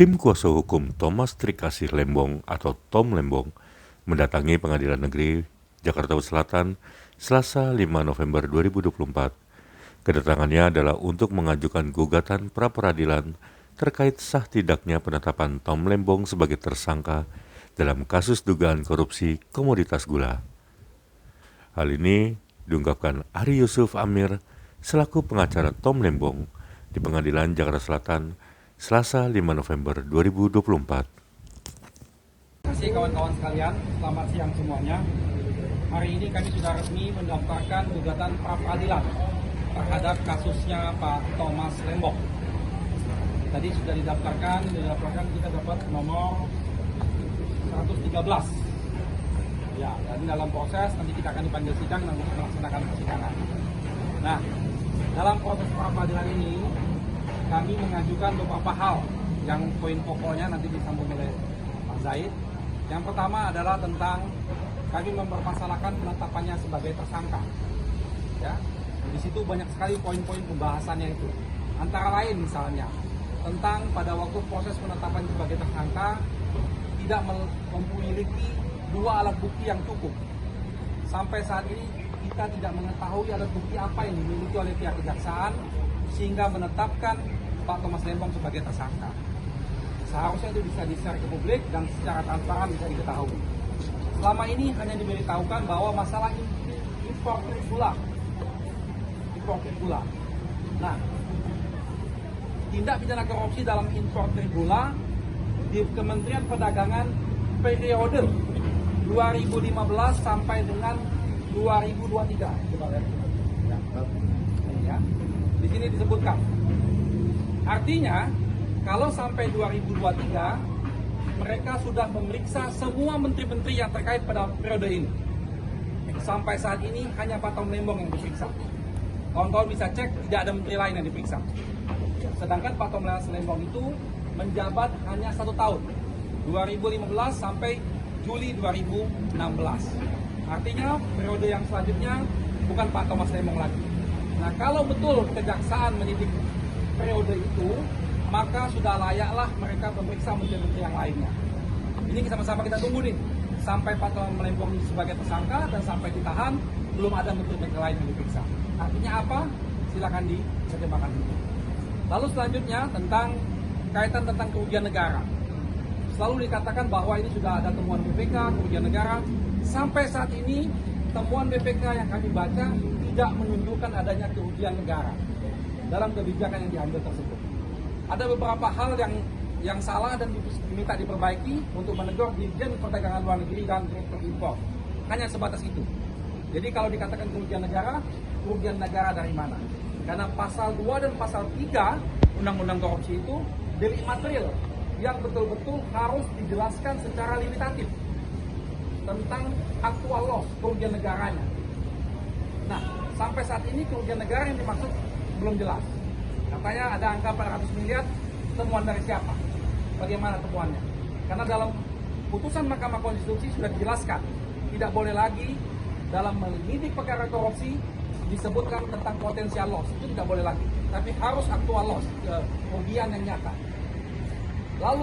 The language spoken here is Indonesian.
Tim kuasa hukum Thomas Trikasih Lembong atau Tom Lembong mendatangi Pengadilan Negeri Jakarta Selatan Selasa 5 November 2024. Kedatangannya adalah untuk mengajukan gugatan pra-peradilan terkait sah tidaknya penetapan Tom Lembong sebagai tersangka dalam kasus dugaan korupsi komoditas gula. Hal ini diungkapkan Ari Yusuf Amir selaku pengacara Tom Lembong di Pengadilan Jakarta Selatan Selasa 5 November 2024. Terima kasih kawan-kawan sekalian, selamat siang semuanya. Hari ini kami sudah resmi mendaftarkan gugatan pra-peradilan terhadap kasusnya Pak Thomas Lembong. Tadi sudah didaftarkan kita dapat nomor 113. Ya, dan dalam proses nanti kita akan dipanggil sidang dan melaksanakan persidangan. Nah, dalam proses pra-peradilan ini kami mengajukan beberapa hal yang poin pokoknya nanti disambung oleh Pak Zaid. Yang pertama adalah tentang kami mempermasalahkan penetapannya sebagai tersangka. Ya, di situ banyak sekali poin-poin pembahasannya itu. Antara lain misalnya tentang pada waktu proses penetapan sebagai tersangka tidak memiliki dua alat bukti yang cukup. Sampai saat ini kita tidak mengetahui alat bukti apa yang dimiliki oleh pihak kejaksaan sehingga menetapkan Pak Thomas Lembong sebagai tersangka. Seharusnya itu bisa di-share ke publik dan secara transparan bisa diketahui. Selama ini hanya diberitahukan bahwa masalah impor gula. Nah, tindak pidana korupsi dalam impor gula di Kementerian Perdagangan periode 2015 sampai dengan 2023. Coba lihat. Ya. Di sini disebutkan. Artinya, kalau sampai 2023, mereka sudah memeriksa semua menteri-menteri yang terkait pada periode ini. Sampai saat ini hanya Pak Tom Lembong yang diperiksa. Kawan-kawan bisa cek, tidak ada menteri lain yang diperiksa. Sedangkan Pak Tom Lembong itu menjabat hanya 1 tahun, 2015 sampai Juli 2016. Artinya periode yang selanjutnya bukan Pak Thomas Lembong lagi. Nah, kalau betul kejaksaan menyidik periode itu, maka sudah layaklah mereka memeriksa menteri-menteri yang lainnya. Ini sama-sama kita tunggu nih, sampai Pak Thomas Lembong sebagai tersangka dan sampai ditahan, belum ada menteri-menteri lain yang diperiksa. Artinya apa? Silakan diterjemahkan dulu. Lalu selanjutnya kaitan tentang kerugian negara. Selalu dikatakan bahwa ini sudah ada temuan BPK, kerugian negara. Sampai saat ini, temuan BPK yang kami baca tidak menunjukkan adanya kerugian negara dalam kebijakan yang diambil tersebut. Ada beberapa hal yang salah dan diminta diperbaiki untuk menegur Dirjen Perdagangan Luar Negeri dan Direktur Impor. Hanya sebatas itu. Jadi kalau dikatakan kerugian negara dari mana? Karena pasal 2 dan pasal 3 Undang-Undang Korupsi itu delik material yang betul-betul harus dijelaskan secara limitatif tentang actual loss, kerugian negaranya. Nah, sampai saat ini kerugian negara yang dimaksud belum jelas. Katanya ada angka 400 miliar, temuan dari siapa? Bagaimana temuannya? Karena dalam putusan Mahkamah Konstitusi sudah dijelaskan, tidak boleh lagi dalam menyidik perkara korupsi disebutkan tentang potensial loss, itu tidak boleh lagi. Tapi harus actual loss, kerugian yang nyata. Lalu